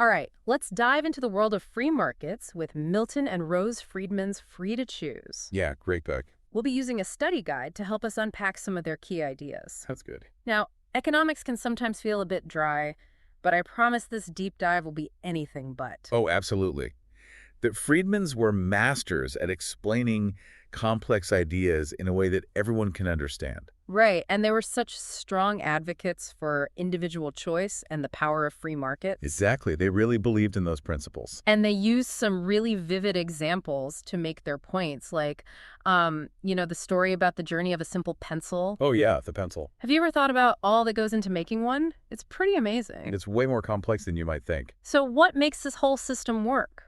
All right, let's dive into the world of free markets with Milton and Rose Friedman's Free to Choose. Yeah, great book. We'll be using a study guide to help us unpack some of their key ideas. That's good. Now, economics can sometimes feel a bit dry, but I promise this deep dive will be anything but. Oh, absolutely. The Friedmans were masters at explaining complex ideas in a way that everyone can understand. Right, and they were such strong advocates for individual choice and the power of free markets. Exactly. They really believed in those principles. And they used some really vivid examples to make their points, like, the story about the journey of a simple pencil. Oh, yeah, the pencil. Have you ever thought about all that goes into making one? It's pretty amazing. It's way more complex than you might think. So what makes this whole system work?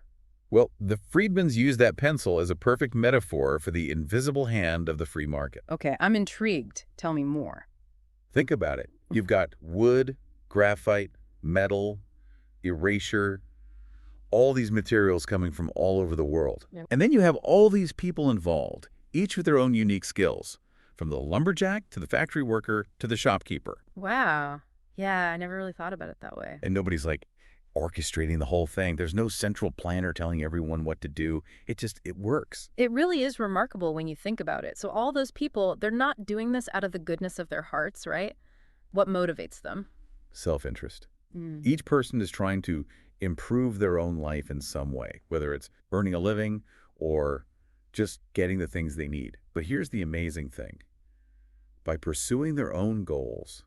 Well, the Friedmans used that pencil as a perfect metaphor for the invisible hand of the free market. Okay, I'm intrigued. Tell me more. Think about it. You've got wood, graphite, metal, erasure, all these materials coming from all over the world. Yep. And then you have all these people involved, each with their own unique skills, from the lumberjack to the factory worker to the shopkeeper. Wow. Yeah, I never really thought about it that way. And nobody's like orchestrating the whole thing. There's no central planner telling everyone what to do. It works. It really is remarkable when you think about it. So all those people, they're not doing this out of the goodness of their hearts, right? What motivates them? Self-interest. Mm. Each person is trying to improve their own life in some way, whether it's earning a living or just getting the things they need. But here's the amazing thing. By pursuing their own goals,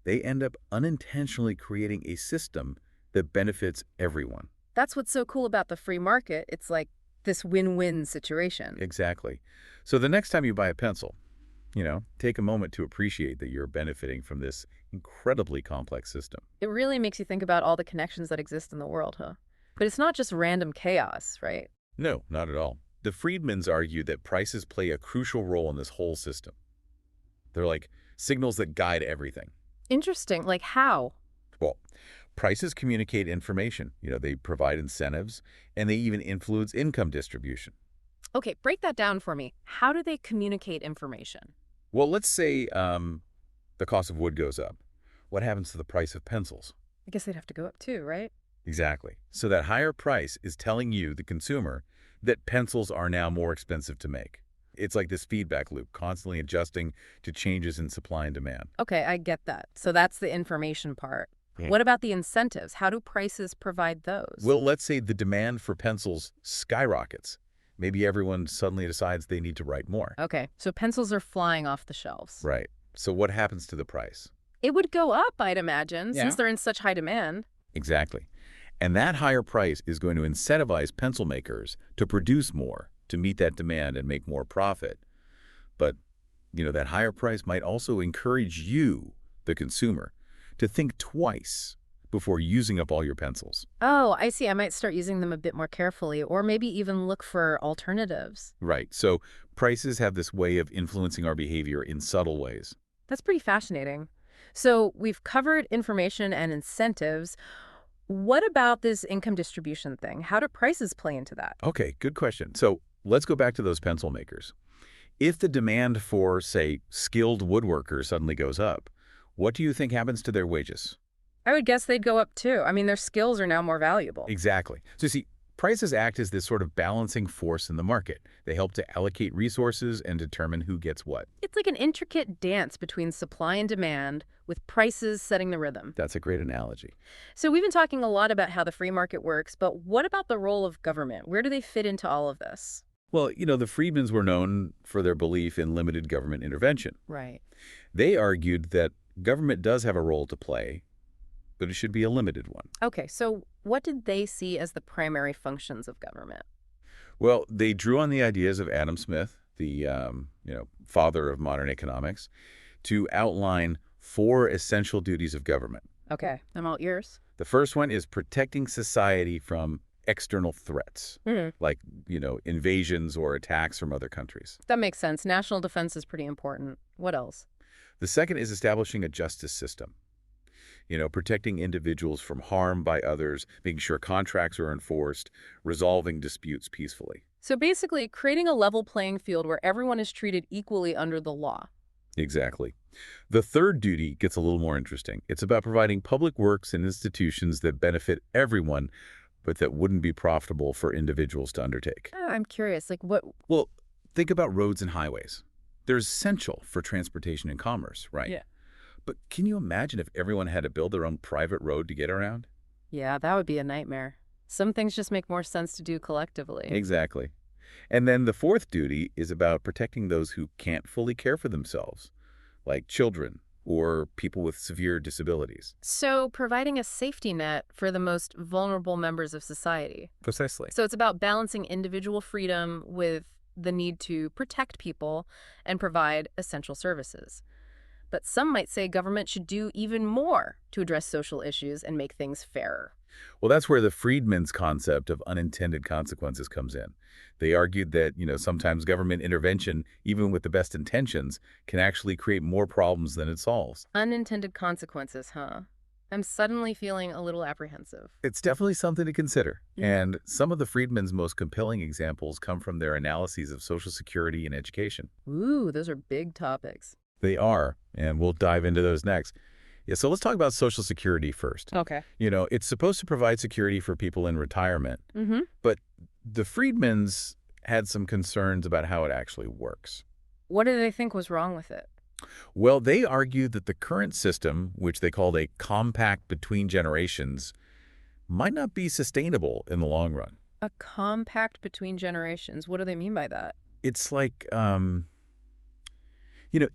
they end up unintentionally creating a system that benefits everyone. That's what's so cool about the free market. It's like this win-win situation. Exactly. So the next time you buy a pencil, take a moment to appreciate that you're benefiting from this incredibly complex system. It really makes you think about all the connections that exist in the world, huh? But it's not just random chaos, right? No, not at all. The Friedmans argue that prices play a crucial role in this whole system. They're like signals that guide everything. Interesting. Like how? Well, prices communicate information. They provide incentives, and they even influence income distribution. Okay, break that down for me. How do they communicate information? Well, let's say the cost of wood goes up. What happens to the price of pencils? I guess they'd have to go up too, right? Exactly. So that higher price is telling you, the consumer, that pencils are now more expensive to make. It's like this feedback loop, constantly adjusting to changes in supply and demand. Okay, I get that. So that's the information part. Yeah. What about the incentives? How do prices provide those? Well, let's say the demand for pencils skyrockets. Maybe everyone suddenly decides they need to write more. Okay, so pencils are flying off the shelves. Right. So what happens to the price? It would go up, I'd imagine, Yeah. since they're in such high demand. Exactly. And that higher price is going to incentivize pencil makers to produce more, to meet that demand and make more profit. But, that higher price might also encourage you, the consumer, to think twice before using up all your pencils. Oh, I see. I might start using them a bit more carefully, or maybe even look for alternatives. Right. So prices have this way of influencing our behavior in subtle ways. That's pretty fascinating. So we've covered information and incentives. What about this income distribution thing? How do prices play into that? Okay, good question. So let's go back to those pencil makers. If the demand for, say, skilled woodworkers suddenly goes up, what do you think happens to their wages? I would guess they'd go up too. I mean, their skills are now more valuable. Exactly. So you see, prices act as this sort of balancing force in the market. They help to allocate resources and determine who gets what. It's like an intricate dance between supply and demand, with prices setting the rhythm. That's a great analogy. So we've been talking a lot about how the free market works, but what about the role of government? Where do they fit into all of this? Well, the Friedmans were known for their belief in limited government intervention. Right. They argued that government does have a role to play, but it should be a limited one. Okay, so what did they see as the primary functions of government? Well, they drew on the ideas of Adam Smith, the father of modern economics, to outline 4 essential duties of government. Okay, I'm all ears. The first one is protecting society from external threats, like, invasions or attacks from other countries. That makes sense. National defense is pretty important. What else? The second is establishing a justice system. Protecting individuals from harm by others, making sure contracts are enforced, resolving disputes peacefully. So basically, creating a level playing field where everyone is treated equally under the law. Exactly. The third duty gets a little more interesting. It's about providing public works and institutions that benefit everyone, but that wouldn't be profitable for individuals to undertake. I'm curious, like what? Well, think about roads and highways. They're essential for transportation and commerce, right? Yeah. But can you imagine if everyone had to build their own private road to get around? Yeah, that would be a nightmare. Some things just make more sense to do collectively. Exactly. And then the fourth duty is about protecting those who can't fully care for themselves, like children or people with severe disabilities. So, providing a safety net for the most vulnerable members of society. Precisely. So, it's about balancing individual freedom with the need to protect people and provide essential services. But some might say government should do even more to address social issues and make things fairer. Well, that's where the Friedman's concept of unintended consequences comes in. They argued that, sometimes government intervention, even with the best intentions, can actually create more problems than it solves. Unintended consequences, huh? I'm suddenly feeling a little apprehensive. It's definitely something to consider. And some of the Friedman's most compelling examples come from their analyses of Social Security and education. Ooh, those are big topics. They are, and we'll dive into those next. Yeah, so let's talk about Social Security first. Okay. It's supposed to provide security for people in retirement, Mm-hmm. but the Friedmans had some concerns about how it actually works. What do they think was wrong with it? Well, they argued that the current system, which they called a compact between generations, might not be sustainable in the long run. A compact between generations. What do they mean by that? It's like,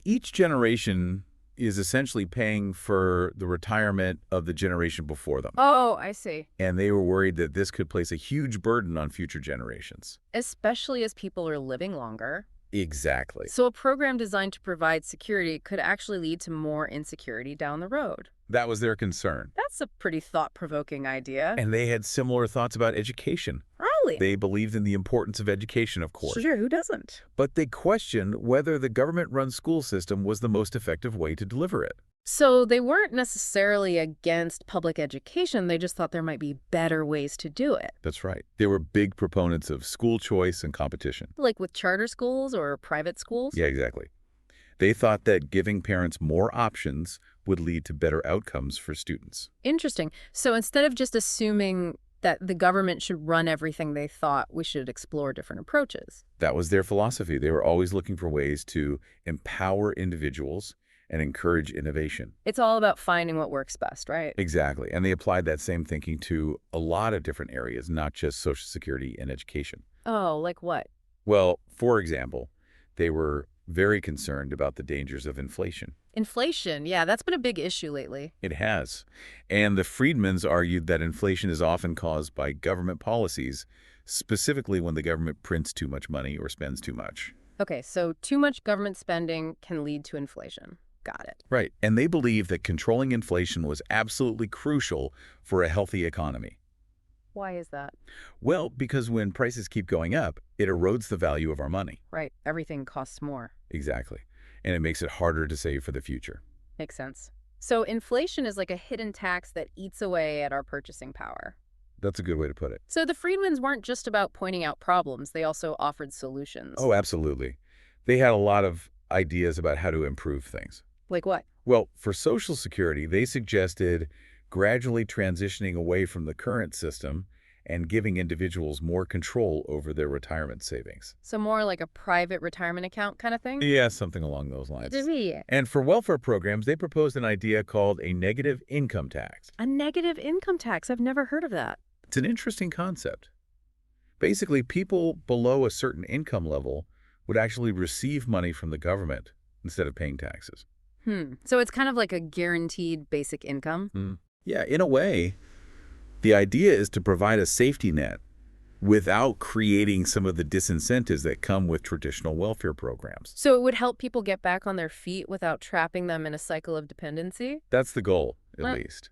each generation is essentially paying for the retirement of the generation before them. Oh, I see. And they were worried that this could place a huge burden on future generations. Especially as people are living longer. Exactly. So a program designed to provide security could actually lead to more insecurity down the road. That was their concern. That's a pretty thought-provoking idea. And they had similar thoughts about education. Really? They believed in the importance of education, of course. Sure, who doesn't? But they questioned whether the government-run school system was the most effective way to deliver it. So they weren't necessarily against public education, they just thought there might be better ways to do it. That's right. They were big proponents of school choice and competition. Like with charter schools or private schools? Yeah, exactly. They thought that giving parents more options would lead to better outcomes for students. Interesting. So instead of just assuming that the government should run everything, they thought we should explore different approaches. That was their philosophy. They were always looking for ways to empower individuals and encourage innovation. It's all about finding what works best, right? Exactly. And they applied that same thinking to a lot of different areas, not just Social Security and education. Oh, like what? Well, for example, they were very concerned about the dangers of inflation. Inflation, yeah, that's been a big issue lately. It has. And the Friedmans argued that inflation is often caused by government policies, specifically when the government prints too much money or spends too much. Okay, so too much government spending can lead to inflation. Got it. Right. And they believed that controlling inflation was absolutely crucial for a healthy economy. Why is that? Well, because when prices keep going up, it erodes the value of our money. Right, everything costs more. Exactly. And it makes it harder to save for the future. Makes sense. So inflation is like a hidden tax that eats away at our purchasing power. That's a good way to put it. So the Friedmans weren't just about pointing out problems, they also offered solutions. Oh, absolutely. They had a lot of ideas about how to improve things. Like what? Well, for Social Security, they suggested gradually transitioning away from the current system and giving individuals more control over their retirement savings. So more like a private retirement account kind of thing? Yeah, something along those lines. Yeah. And for welfare programs, they proposed an idea called a negative income tax. A negative income tax. I've never heard of that. It's an interesting concept. Basically, people below a certain income level would actually receive money from the government instead of paying taxes. So it's kind of like a guaranteed basic income? Yeah, in a way, the idea is to provide a safety net without creating some of the disincentives that come with traditional welfare programs. So it would help people get back on their feet without trapping them in a cycle of dependency? That's the goal, at least.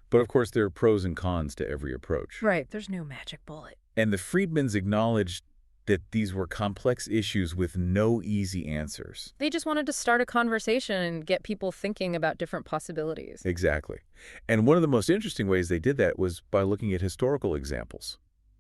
But of course, there are pros and cons to every approach. Right, there's no magic bullet. And the Friedmans acknowledged that these were complex issues with no easy answers. They just wanted to start a conversation and get people thinking about different possibilities. Exactly. And one of the most interesting ways they did that was by looking at historical examples.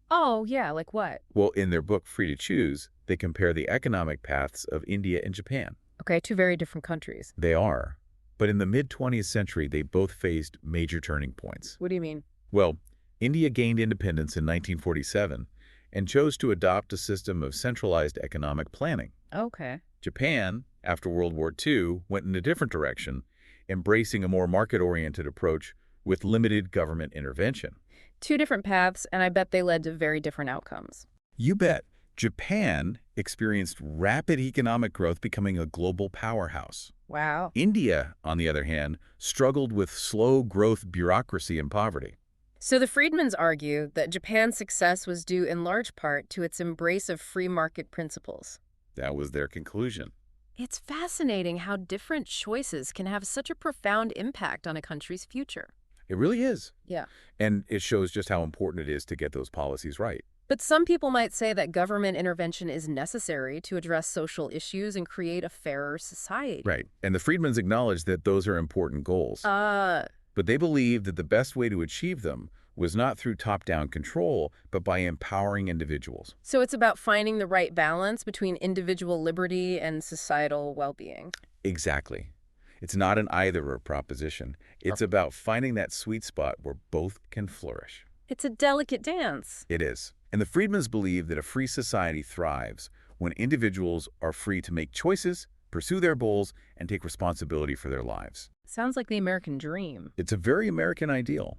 Oh, yeah, like what? Well, in their book, Free to Choose, they compare the economic paths of India and Japan. Okay, two very different countries. They are. But in the mid-20th century, they both faced major turning points. What do you mean? Well, India gained independence in 1947 and chose to adopt a system of centralized economic planning. Okay. Japan, after World War II, went in a different direction, embracing a more market-oriented approach with limited government intervention. Two different paths, and I bet they led to very different outcomes. You bet. Japan experienced rapid economic growth, becoming a global powerhouse. Wow. India, on the other hand, struggled with slow growth, bureaucracy, and poverty. So the Friedmans argue that Japan's success was due in large part to its embrace of free market principles. That was their conclusion. It's fascinating how different choices can have such a profound impact on a country's future. It really is. Yeah. And it shows just how important it is to get those policies right. But some people might say that government intervention is necessary to address social issues and create a fairer society. Right. And the Friedmans acknowledged that those are important goals. Uh, But they believed that the best way to achieve them was not through top-down control, but by empowering individuals. so it's about finding the right balance between individual liberty and societal well-being. Exactly. It's not an either-or proposition. It's about finding that sweet spot where both can flourish. It's a delicate dance. It is. And the Friedmans believe that a free society thrives when individuals are free to make choices, pursue their goals, and take responsibility for their lives. Sounds like the American dream. It's a very American ideal,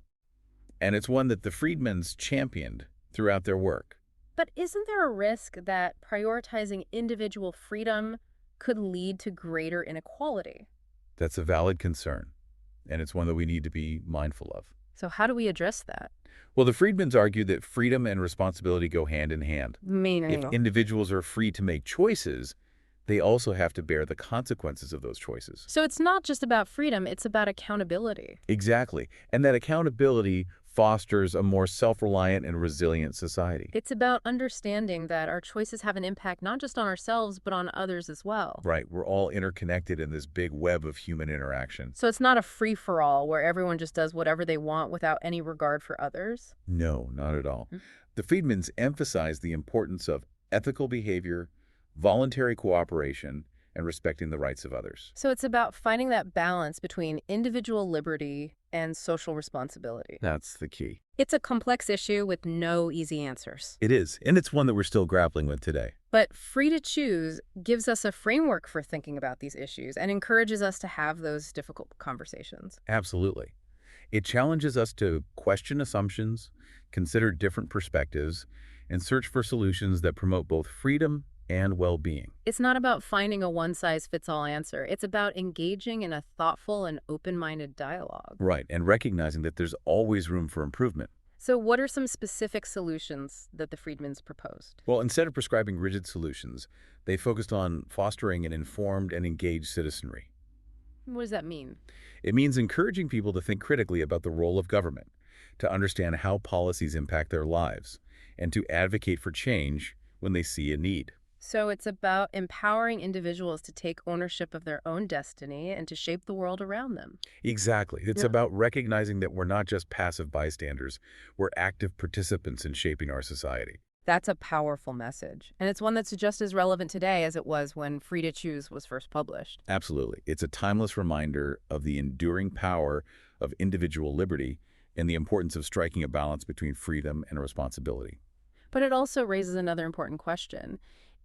and it's one that the Friedmans championed throughout their work. But isn't there a risk that prioritizing individual freedom could lead to greater inequality? That's a valid concern, and it's one that we need to be mindful of. So how do we address that? Well, the Friedmans argue that freedom and responsibility go hand in hand. If individuals are free to make choices, they also have to bear the consequences of those choices. So it's not just about freedom, it's about accountability. Exactly. And that accountability fosters a more self-reliant and resilient society. It's about understanding that our choices have an impact not just on ourselves, but on others as well. Right. We're all interconnected in this big web of human interaction. So it's not a free-for-all where everyone just does whatever they want without any regard for others. No, not at all. Mm. The Friedmans emphasize the importance of ethical behavior, voluntary cooperation, and respecting the rights of others. So it's about finding that balance between individual liberty and social responsibility. That's the key. It's a complex issue with no easy answers. It is, and it's one that we're still grappling with today. But Free to Choose gives us a framework for thinking about these issues and encourages us to have those difficult conversations. Absolutely. It challenges us to question assumptions, consider different perspectives, and search for solutions that promote both freedom and well-being. It's not about finding a one-size-fits-all answer. It's about engaging in a thoughtful and open-minded dialogue. Right, and recognizing that there's always room for improvement. So what are some specific solutions that the Friedmans proposed? Well, instead of prescribing rigid solutions, they focused on fostering an informed and engaged citizenry. What does that mean? It means encouraging people to think critically about the role of government, to understand how policies impact their lives, and to advocate for change when they see a need. So it's about empowering individuals to take ownership of their own destiny and to shape the world around them. Exactly. It's about recognizing that we're not just passive bystanders, we're active participants in shaping our society. That's a powerful message. And it's one that's just as relevant today as it was when Free to Choose was first published. Absolutely. It's a timeless reminder of the enduring power of individual liberty and the importance of striking a balance between freedom and responsibility. But it also raises another important question.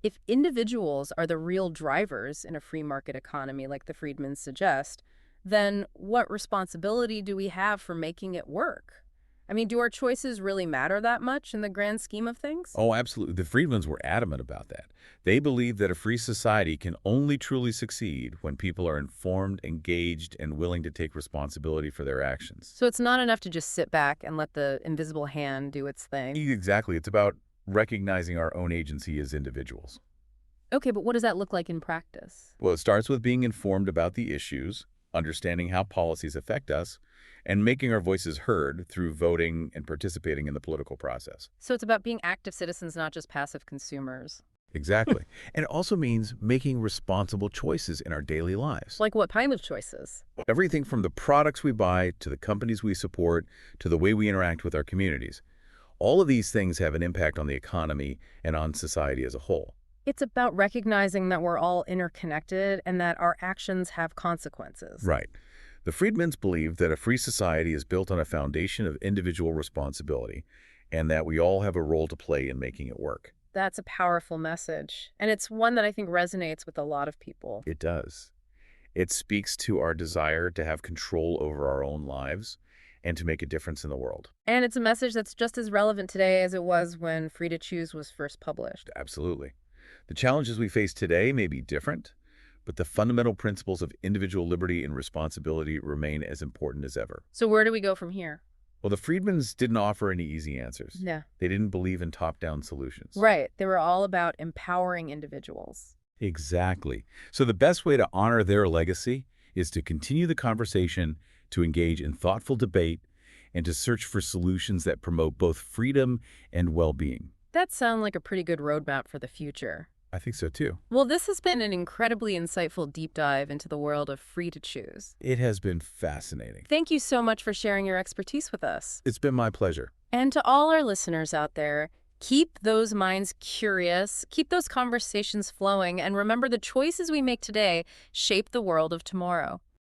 If individuals are the real drivers in a free market economy like the Friedmans suggest, then what responsibility do we have for making it work? I mean, do our choices really matter that much in the grand scheme of things? Oh, absolutely. The Friedmans were adamant about that. They believe that a free society can only truly succeed when people are informed, engaged, and willing to take responsibility for their actions. So it's not enough to just sit back and let the invisible hand do its thing. Exactly. It's about recognizing our own agency as individuals. Okay, but what does that look like in practice? Well, it starts with being informed about the issues, understanding how policies affect us, and making our voices heard through voting and participating in the political process. So it's about being active citizens, not just passive consumers. Exactly. And it also means making responsible choices in our daily lives. Like what kind of choices? Everything from the products we buy to the companies we support to the way we interact with our communities. All of these things have an impact on the economy and on society as a whole. It's about recognizing that we're all interconnected and that our actions have consequences. Right. The Friedmans believed that a free society is built on a foundation of individual responsibility and that we all have a role to play in making it work. That's a powerful message, and it's one that I think resonates with a lot of people. It does. It speaks to our desire to have control over our own lives and to make a difference in the world. And it's a message that's just as relevant today as it was when Free to Choose was first published. Absolutely. The challenges we face today may be different, but the fundamental principles of individual liberty and responsibility remain as important as ever. So where do we go from here? Well, the Friedmans didn't offer any easy answers. Yeah. They didn't believe in top-down solutions. Right. They were all about empowering individuals. Exactly. So the best way to honor their legacy is to continue the conversation, to engage in thoughtful debate, and to search for solutions that promote both freedom and well-being. That sounds like a pretty good roadmap for the future. I think so too. Well, this has been an incredibly insightful deep dive into the world of Free to Choose. It has been fascinating. Thank you so much for sharing your expertise with us. It's been my pleasure. And to all our listeners out there, keep those minds curious, keep those conversations flowing, and remember the choices we make today shape the world of tomorrow.